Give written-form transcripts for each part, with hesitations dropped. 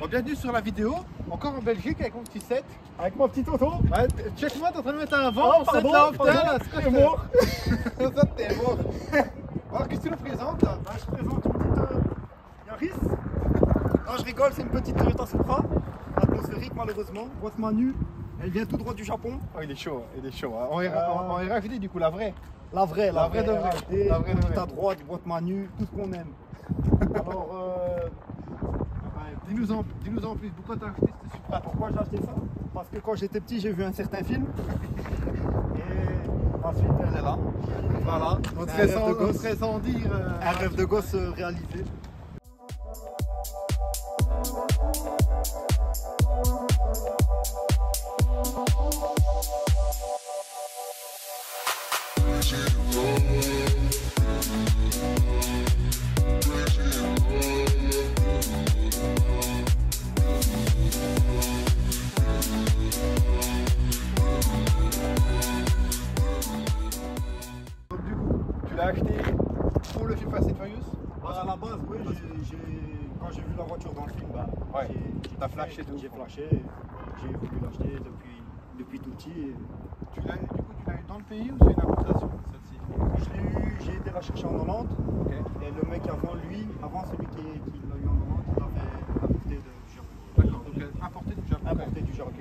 Bon, bienvenue sur la vidéo, encore en Belgique avec mon petit set. Avec mon petit tonton. Ouais, check-moi, t'es en train de mettre un vent, Oh, set là, putain, là, t'es mort. Ça, t'es mort. Alors, qu'est-ce que tu nous présentes là? Bah, je présente une petite Yaris. Non, je rigole, c'est une petite Toyota Supra. Atmosphérique, malheureusement. Boîte manuelle. Elle vient tout droit du Japon. Oh, il est chaud, il est chaud. Hein. On est racheté du coup, la vraie. La vraie, La vraie de vraie. racheté, La vraie de tout vraie. à droite, boîte manuelle, tout ce qu'on aime. Alors, Dis-nous en plus, pourquoi t'as acheté cette Supra? pourquoi j'ai acheté ça? Parce que quand j'étais petit, j'ai vu un certain film. Et ensuite, elle est là. Voilà. On C'est serait sans dire. un rêve de gosse réalisé. Donc, du coup, tu l'as acheté pour le film Fast and Furious? À la base, oui, quand j'ai vu la voiture dans le film, bah, Ouais, t'as kiffé, flashé de ouf. j'ai flashé, j'ai voulu l'acheter depuis tout petit. Et Du coup, tu l'as eu dans le pays ou c'est une importation celle-ci? j'ai été la chercher en Hollande. Ok. Et le mec avant lui, avant celui qui l'a eu en Hollande, il l'a fait importer du Japon. D'accord, donc importé du Japon. Importé du Japon.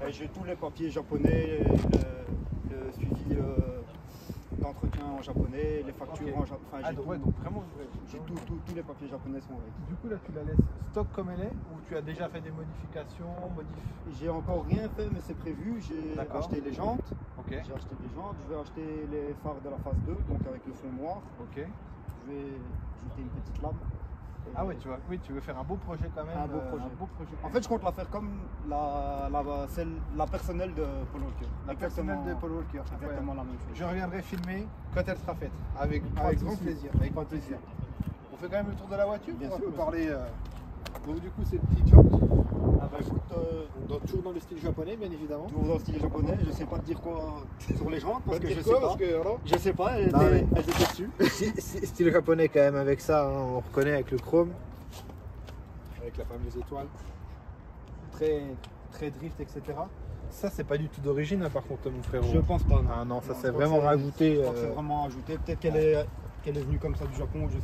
Et j'ai tous les papiers japonais, le suivi d'entretien en japonais, les factures Ok. en japonais. Enfin, Ah, j'ai donc, tout, ouais, donc vraiment. j'ai tous les papiers japonais sont avec. Du coup, là, tu la laisses stock comme elle est ou tu as déjà fait des modifications, J'ai encore rien fait, mais c'est prévu. J'ai D'accord. acheté les jantes. Ok, J'ai acheté des jantes. Je vais acheter les phares de la phase 2, donc avec le fond noir. ok. Je vais jeter une petite lame. Et Ah ouais, tu veux faire un beau projet quand même. Un beau projet. Un beau projet. En fait, je compte la faire comme la personnelle de Paul Walker. La personnelle de Paul Walker. Exactement la même chose. Je reviendrai filmer quand elle sera faite. Avec Pas de grand souci. plaisir. Avec grand plaisir. On fait quand même le tour de la voiture Bien pour un sûr, peu bien parler. Donc du coup, c'est le petit jump. Ah bah écoute, Toujours dans le style japonais, bien évidemment. toujours dans le style japonais, je sais pas te dire quoi sur les jantes parce que je sais quoi, pas. parce que, alors, Je sais pas, elles Non, mais- étaient dessus. style japonais quand même avec ça, hein, on reconnaît avec le chrome, avec la fameuse étoile, très drift, etc. Ça c'est pas du tout d'origine hein, par contre mon frérot. Je pense pas. Non. Ah non, ça Non, c'est je crois vraiment que rajouté. Je crois que c'est vraiment ajouté. Peut-être qu'elle est venue comme ça du Japon, je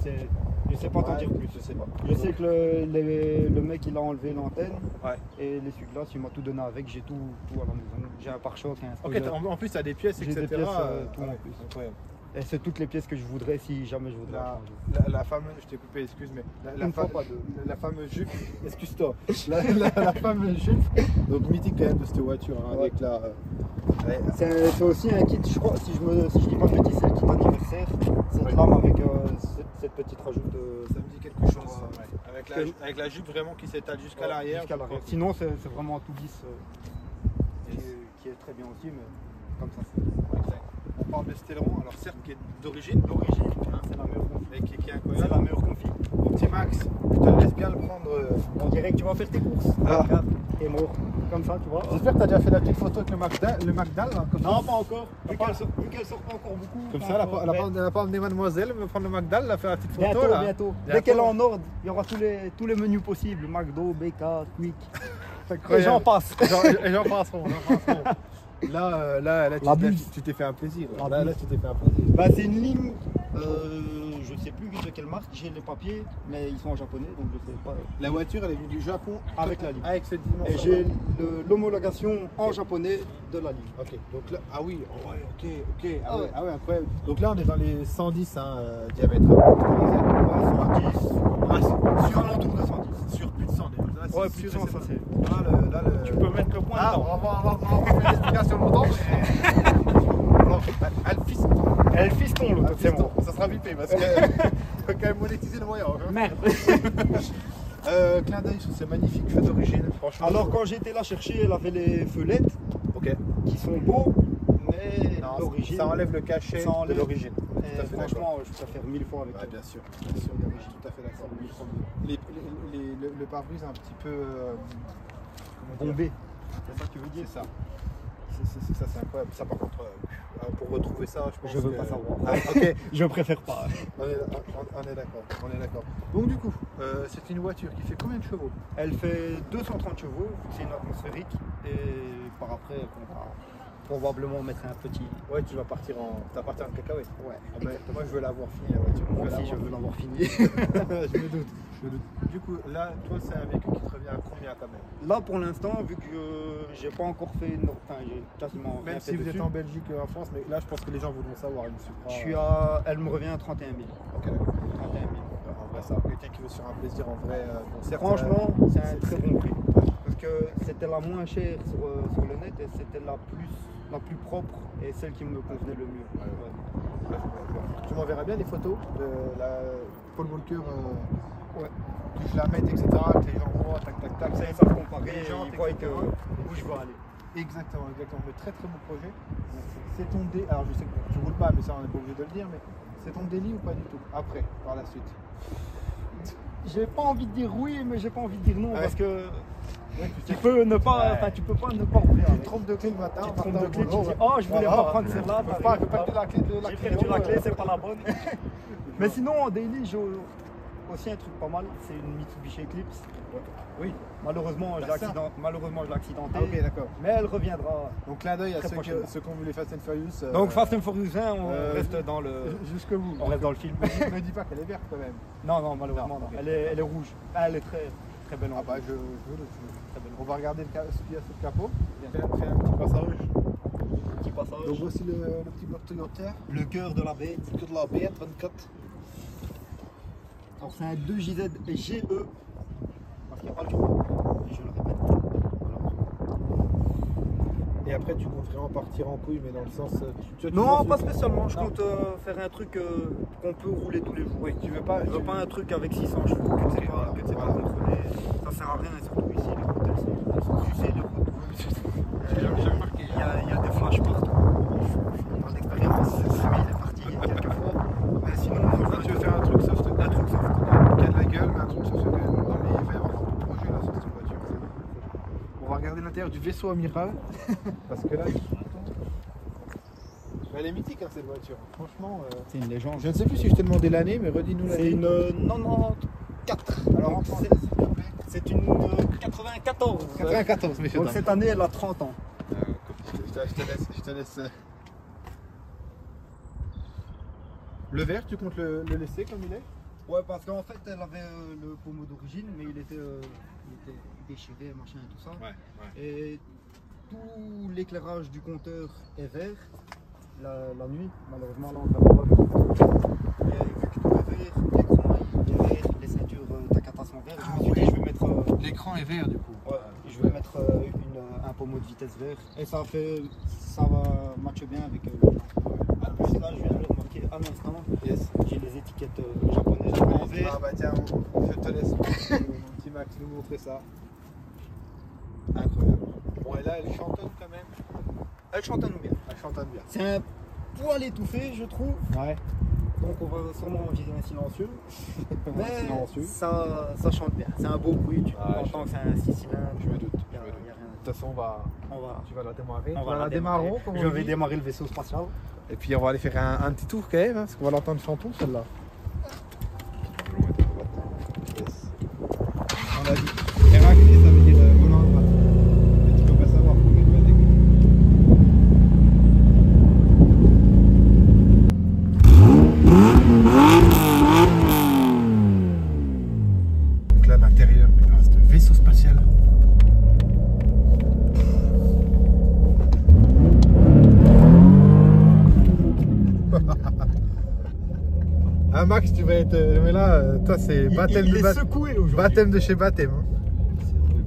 sais pas t'en Ouais, dire plus. je sais pas. Je sais que le mec il a enlevé l'antenne Ouais. et l'essuie-glace il m'a tout donné avec, j'ai tout à la maison. J'ai un pare-choc, un Ok, en plus t'as des pièces, J'ai etc. des pièces, tout en ouais, plus. incroyable. et c'est toutes les pièces que je voudrais si jamais je voudrais La, changer. la fameuse, je t'ai coupé, excuse, mais Une fois, pas deux. la fameuse jupe, excuse-toi, la fameuse jupe, donc mythique quand même de cette voiture, hein, Ouais. avec la. Ouais, C'est aussi un kit, je crois, si je dis pas de bêtises, c'est le kit anniversaire. Cette lame avec cette petite rajoute. ça me dit quelque chose. Ouais. Ouais. Avec la jupe vraiment qui s'étale jusqu'à l'arrière. Jusqu'à l'arrière. Sinon, c'est vraiment tout lisse qui est très bien aussi, mais comme ça. Exact. On parle de cet aileron, alors certes qui est d'origine, hein, C'est la meilleure config. mais qui est C'est incroyable. la meilleure config. Mon petit Max, je te laisse bien le prendre. On dirait que tu vas faire tes courses. Ah. Regarde, t'es mort. Comme ça, tu vois. J'espère que tu as déjà fait la petite photo avec le McDal. Hein, comme Non, ça. pas encore. Vu qu'elle sort pas encore beaucoup. Comme pas ça, elle encore, n'a pas emmené mademoiselle, elle va prendre le McDal, elle va faire la petite photo. bientôt, là. bientôt. Dès Bientôt. qu'elle est en ordre, il y aura tous les menus possibles. McDo, BK, Quick. Incroyable. Et j'en passe. Et j'en passeront. Là, La buse. tu t'es fait un plaisir. La Là, buse. tu t'es fait un plaisir. Bah, c'est une ligne, je sais plus de quelle marque, j'ai les papiers, mais ils sont en japonais, donc je sais pas. La voiture, elle est venue du Japon Avec la ligne. Avec cette dimension. Et j'ai l'homologation en japonais de la ligne. Ok, donc là, ah oui, oh ouais, ok, Ah ah ouais, ouais. ah ouais, incroyable. Donc là, on est dans les 110 hein, diamètre. Hein. 110, Ah, sur l'entour de 110. sur plus de 100 déjà. Là, c'est Ouais, plus de sûr 100, et ça certain. c'est. Là, le... Tu peux mettre le point Ah, dedans. on va faire l'explication longtemps. Non, Elle fiston l'autre, c'est bon. Ça sera vite parce que faut quand même monétiser le voyage. Hein. Merde. Clin d'œil sur ces magnifiques feux d'origine, franchement. Alors quand j'étais là chercher, elle avait les feulettes ok. qui sont beaux, mais Non, l'origine. ça enlève le cachet Ça enlève. de l'origine. Et Tout à fait franchement, je préfère 1000 fois avec Ouais, elle. bien sûr, tout à fait d'accord. Le pare-brise un petit peu comment dire, Bombé. C'est ça que tu veux dire? c'est ça. Ça c'est incroyable. Ça par contre, pour retrouver ça, je pense Je veux que... pas savoir. Ah, ok, Je préfère pas. on est d'accord. On est d'accord. Donc du coup, c'est une voiture qui fait combien de chevaux? Elle fait 230 chevaux, c'est une atmosphérique. Et par après, on va probablement mettre un petit. Ouais, tu vas partir en cacahuète. Ouais, Ah ben, moi je veux l'avoir fini la voiture. moi aussi, je veux l'avoir fini. Je me doute. Du coup, là, toi, c'est un véhicule qui te revient à combien quand même? Là, pour l'instant, vu que j'ai pas encore fait, enfin, j'ai quasiment rien Même fait si vous dessus, êtes en Belgique et en France, mais là, je pense que les gens voudront savoir. Une Supra. je suis à, elle me revient à 31 000. Ok, d'accord. 31 000. En vrai, ça, quelqu'un qui veut se faire un plaisir en vrai, bon, certes, Franchement, c'est un très c'est- bon prix. Parce que c'était la moins chère sur le net et c'était la plus propre et celle qui me convenait le mieux. Ouais, ouais. Ouais. Tu m'enverras bien des photos de la Paul Walker, Ouais. que je la mette, etc., que les gens voient, tac, tac, tac. Comme ça, ils savent comparer Les et gens, ils voient etc. où je veux aller. Exactement, exactement. Le très très beau projet. C'est ton délit. Alors je sais que tu roules pas, mais ça on n'est pas obligé de le dire, mais c'est ton délit ou pas du tout? Après, par la suite. J'ai pas envie de dire oui, mais j'ai pas envie de dire non Ouais. parce que Ouais, tu peux ne pas, enfin, tu peux pas ne pas rouler. Tu te avec. trompes de clé le matin, Tu en te trompes partant de au clé, tu boulot, dis ouais. oh je voulais Voilà. pas prendre celle-là. Je peux pas perdre la clé de la J'ai clé. perdu la clé, c'est pas la bonne. Mais sinon en daily j'ai aussi un truc pas mal, c'est une Mitsubishi Eclipse. Oui. Malheureusement je l'ai ça. accidentée. Ah, ok, d'accord. Mais elle reviendra. Donc clin d'œil à Très ceux qui prochainement. ont vu les Fast and Furious. Donc Fast and Furious 1, on euh, reste dans le. Jusque vous. On reste dans le film. Me dis pas qu'elle est verte quand même. Non, malheureusement Non, non. ok. Elle est rouge. Ah, elle est très belle en Ah bah rouge. je veux le Très belle. On va regarder ce qu'il y a sous le capot. Fais un petit passage. Petit passage. Donc voici le petit bloc Toyota. Le cœur de la bête. Que de la bête 24. Alors c'est un 2JZ GE. Parce qu'il n'y a pas le choix. Je le répète. Et après tu comptes vraiment partir en couille, mais dans le sens. Tu Non, penses- pas spécialement. Je Non. compte faire un truc qu'on peut rouler tous les jours. Oui, tu veux pas. Je veux pas un truc avec 600 chevaux que tu sais pas, que tu sais pas Voilà. contrôler. Ça sert à rien, et surtout ici, les routes, elles sont sucées de routes. J'ai remarqué. Il y a des flashs partout. Par l'expérience, celui il est parti quelques fois. Mais sinon, Toi, tu veux faire un truc soft, un truc soft. qui a de la gueule, mais un truc soft. Non, mais il va y avoir beaucoup de projets là sur cette voiture. On va regarder l'intérieur du vaisseau amiral. Parce que là, elle est mythique hein, cette voiture. Franchement, C'est une légende. je ne sais plus si je t'ai demandé l'année, mais redis-nous C'est l'année. une 94. Alors, Donc, c'est une 94. 94, messieurs. Donc dames. cette année, elle a 30 ans. Je te laisse. Le vert, tu comptes le laisser comme il est? Ouais, parce qu'en fait, elle avait le pommeau d'origine, mais il était déchiré, machin et tout ça. Et tout l'éclairage du compteur est vert la nuit. Malheureusement, là, on ne l'a pas. Et vu que tout est vert, l'écran est vert, les ceintures Takata sont vertes, je me suis dit, je vais mettre, L'écran est vert du coup. je vais mettre un pommeau de vitesse vert. Et ça va matcher bien avec le plan. En plus, là, je viens de le remarquer à l'instant. Yes. J'ai les étiquettes japonaises en vert. Ah bah tiens, je te laisse, mon petit Max, nous montrer ça. Incroyable. Bon, et là, elle chantonne quand même. Elle chantonne bien. Elle chantonne bien. C'est un poil étouffé, je trouve. Ouais. Donc on va sûrement virer un silencieux. Mais Silencieux. ça chante bien. C'est un beau bruit. Tu Ah, entends que c'est un 6 cylindres. Je me doute. Il y a rien De toute façon, à tu vas la démarrer. on va la démarrer. démarrer. Je vais démarrer le vaisseau spatial. Et puis on va aller faire un petit tour quand même, hein, parce qu'on va l'entendre chanton celle-là. Yes. On a dit. Héraclée, ça veut dire volant à droite. Mais tu peux pas savoir pourquoi tu vas décoller. Donc là, l'intérieur, c'est un vaisseau spatial. Ah Max, tu vas être. Mais là, toi c'est baptême il de est secoué aujourd'hui. baptême de chez baptême. Hein.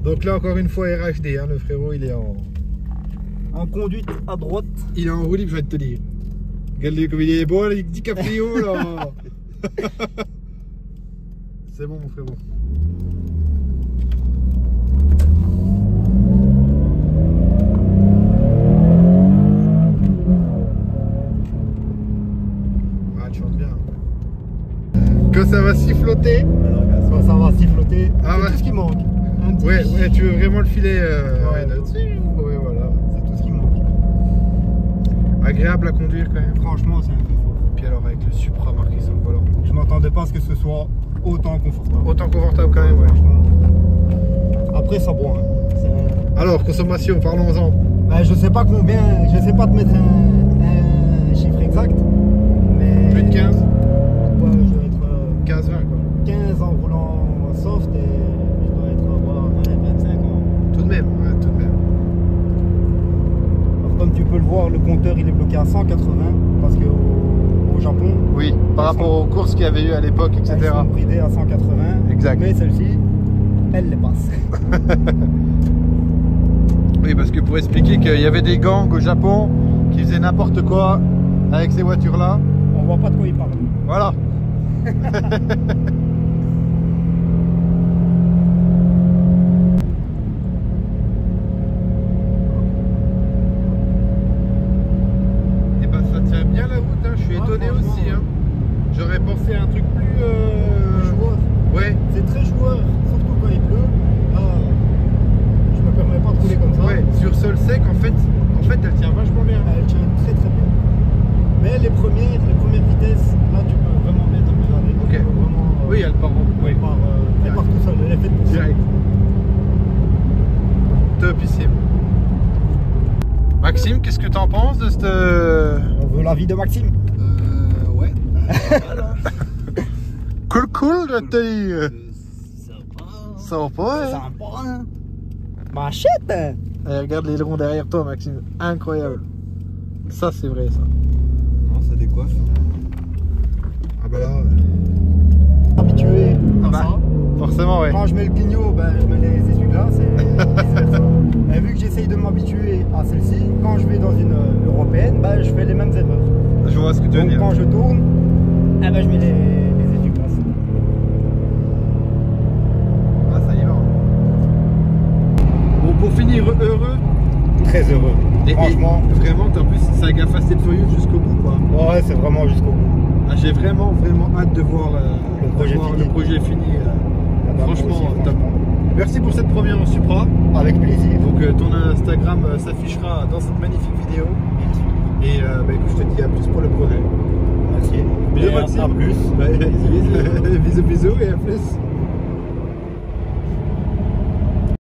Donc là encore une fois RHD, hein, le frérot il est En conduite à droite. il est en roue libre, je vais te dire. Regarde-le comme il est beau, il dit Caprio là. C'est bon mon frérot. Ah, elle chante bien. Quand ça va siffloter. Quand ça va siffloter. Ah C'est ouais. tout ce qui manque. Un petit Ouais, tu veux vraiment le filet Ouais. là-dessus. Ouais, voilà. C'est tout ce qui manque. Agréable à conduire quand même. Franchement, c'est un confort. Et puis alors avec le Supra marqué sur le volant. Je m'attendais pas à ce que ce soit autant confortable. Autant confortable quand même, ouais. Franchement. Après, ça boit. Hein. Alors, consommation, parlons-en. Ben, je sais pas combien, je sais pas te mettre un chiffre exact, mais... Plus de 15 Ouais, je dois être... 15-20 quoi. 15 en roulant soft et je dois être à 20-25 en... Tout de même, ouais, tout de même. Alors, comme tu peux le voir, le compteur il est bloqué à 180 parce qu'au Japon... Oui, par rapport aux courses qu'il y avait eu à l'époque, etc. Ils sont bridés à 180, exact. Mais celle-ci, elle les passe. Oui, parce que pour expliquer qu'il y avait des gangs au Japon qui faisaient n'importe quoi avec ces voitures-là. On voit pas de quoi ils parlent. Voilà. Et ben ça tient bien la route, hein. Je suis étonné aussi. Hein. J'aurais pensé à un truc plus... Joueur. Ouais. C'est très joueur, surtout quand il pleut. Là, je me permets pas de rouler comme ça. Ouais, sur sol sec, en fait, elle tient vachement bien. Elle tient très très bien. Mais les premières vitesses, là tu peux vraiment mettre un peu d'arrêt. Ok. Vraiment, Oui, elle part en... elle part tout seul, elle est faite pour ça. Direct. Topissime. Maxime, qu'est-ce que tu en penses de cette... On veut l'avis de Maxime. Ouais. Cool, je te dis. Ça Ça va pas, Ça hein? va pas, hein. Machette. Eh, regarde l'aileron derrière toi, Maxime. Incroyable. Ça, c'est vrai, ça. Non, ça décoiffe. Ah bah là... Habitué à bah, ça. Forcément, ouais. Quand je mets le clignot, ben, je mets les essuie-glaces et vice-versa. Et vu que j'essaye de m'habituer à celle-ci, quand je vais dans une européenne, ben, je fais les mêmes erreurs. Je vois ce que tu veux Donc dire. quand je tourne, eh ben, je mets les essuie-glaces. Ah, ça y va. Bon, pour finir, heureux. Très heureux. Franchement. Et vraiment, en plus, saga Fast and Furious jusqu'au bout, quoi. Ouais, c'est vraiment jusqu'au bout. Ah, j'ai vraiment hâte de voir Le projet fini. Franchement, top. Merci pour cette première en Supra. Avec plaisir. Donc ton Instagram s'affichera dans cette magnifique vidéo. Et bah, écoute, je te dis à plus pour le projet. Merci. Bisous Et Maxime. à plus. Bisous, bisous et à plus.